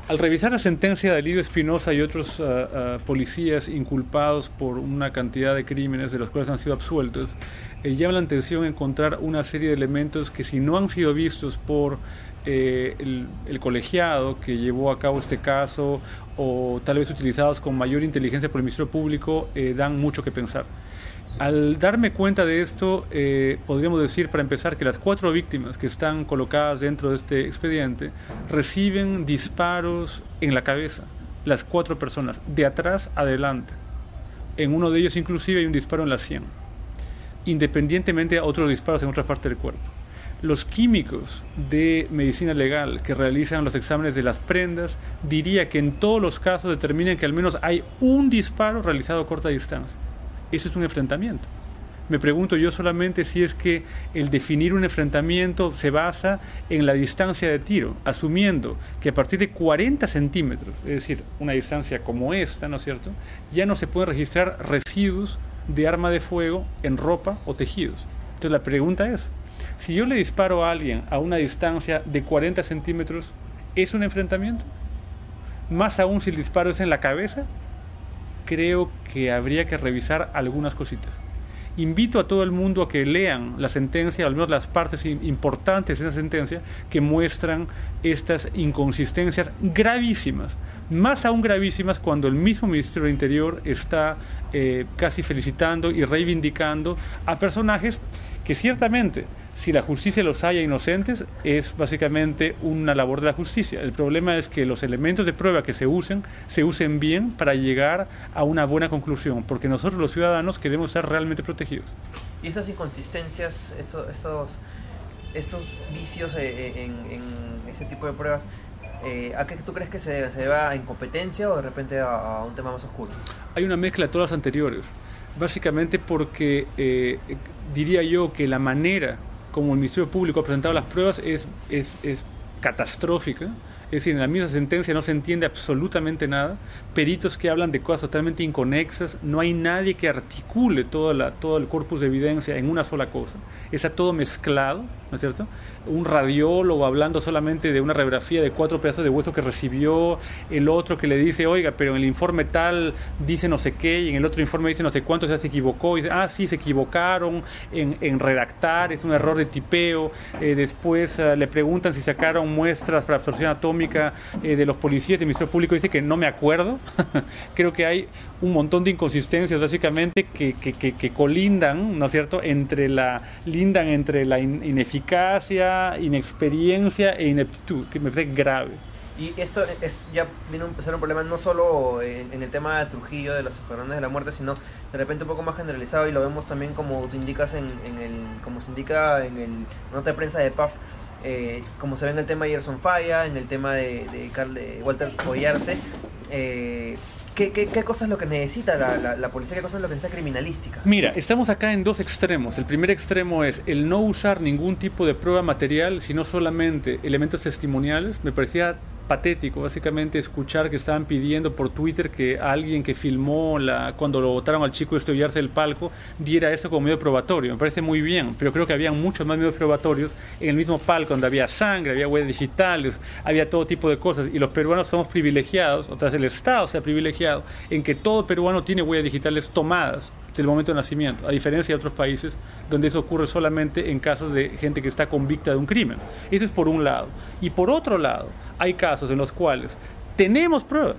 Al revisar la sentencia de Lidio Espinosa y otros policías inculpados por una cantidad de crímenes de los cuales han sido absueltos, llama la atención encontrar una serie de elementos que, si no han sido vistos por el colegiado que llevó a cabo este caso, o tal vez utilizados con mayor inteligencia por el Ministerio Público, dan mucho que pensar. Al darme cuenta de esto, podríamos decir, para empezar, que las 4 víctimas que están colocadas dentro de este expediente reciben disparos en la cabeza, las 4 personas, de atrás adelante. En uno de ellos inclusive hay un disparo en la sien, independientemente a otros disparos en otra parte del cuerpo. Los químicos de medicina legal que realizan los exámenes de las prendas, diría que en todos los casos determinan que al menos hay un disparo realizado a corta distancia. Eso es un enfrentamiento. Me pregunto yo solamente si es que el definir un enfrentamiento se basa en la distancia de tiro, asumiendo que a partir de 40 centímetros, es decir, una distancia como esta, ¿no es cierto?, ya no se pueden registrar residuos de arma de fuego en ropa o tejidos. Entonces la pregunta es, si yo le disparo a alguien a una distancia de 40 centímetros, ¿es un enfrentamiento? Más aún si el disparo es en la cabeza. Creo que habría que revisar algunas cositas. Invito a todo el mundo a que lean la sentencia, o al menos las partes importantes de esa sentencia, que muestran estas inconsistencias gravísimas, más aún gravísimas cuando el mismo Ministerio del Interior está casi felicitando y reivindicando a personajes que ciertamente, si la justicia los halla inocentes, es básicamente una labor de la justicia. El problema es que los elementos de prueba que se usen bien para llegar a una buena conclusión, porque nosotros los ciudadanos queremos ser realmente protegidos. Y estas inconsistencias, estos vicios en este tipo de pruebas, ¿a qué tú crees que se deba? ¿A incompetencia o de repente a un tema más oscuro? Hay una mezcla de todas las anteriores, básicamente porque diría yo que la manera como el Ministerio Público ha presentado las pruebas es catastrófica. Es decir, en la misma sentencia no se entiende absolutamente nada, peritos que hablan de cosas totalmente inconexas, no hay nadie que articule todo el corpus de evidencia en una sola cosa, está todo mezclado, ¿no es cierto? Un radiólogo hablando solamente de una radiografía de 4 pedazos de hueso que recibió, el otro que le dice, oiga, pero en el informe tal dice no sé qué, y en el otro informe dice no sé cuánto, ya se equivocó, y dice, sí, se equivocaron en redactar, es un error de tipeo. Después le preguntan si sacaron muestras para absorción atómica de los policías del Ministerio Público, dice que no me acuerdo. Creo que hay un montón de inconsistencias básicamente que colindan, ¿no es cierto?, entre la ineficacia, inexperiencia e ineptitud, que me parece grave. Y esto ya viene a ser un problema no solo en el tema de Trujillo, de los escuadrones de la muerte, sino de repente un poco más generalizado, y lo vemos también como tú indicas como se indica en el nota de prensa de PAF, como se ve en el tema de Gerson Falla, en el tema de Walter Collarse. ¿Qué cosa es lo que necesita la policía? ¿Qué cosa es lo que necesita criminalística? Mira, estamos acá en 2 extremos. El primer extremo es el no usar ningún tipo de prueba material, sino solamente elementos testimoniales. Me parecía patético, básicamente, escuchar que estaban pidiendo por Twitter que alguien que filmó cuando lo botaron al chico estrellarse del palco diera eso como medio probatorio. Me parece muy bien, pero creo que había muchos más medios probatorios en el mismo palco, donde había sangre, había huellas digitales, había todo tipo de cosas, y los peruanos somos privilegiados, o sea, el Estado se ha privilegiado en que todo peruano tiene huellas digitales tomadas del momento de nacimiento, a diferencia de otros países donde eso ocurre solamente en casos de gente que está convicta de un crimen. Eso es por un lado. Y por otro lado, hay casos en los cuales tenemos pruebas,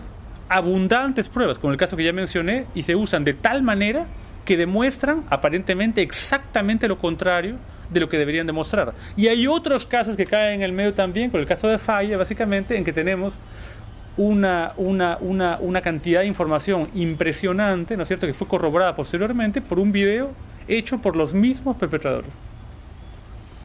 abundantes pruebas, como el caso que ya mencioné, y se usan de tal manera que demuestran aparentemente exactamente lo contrario de lo que deberían demostrar. Y hay otros casos que caen en el medio también, con el caso de Falla, básicamente, en que tenemos una cantidad de información impresionante, ¿no es cierto?, que fue corroborada posteriormente por un video hecho por los mismos perpetradores.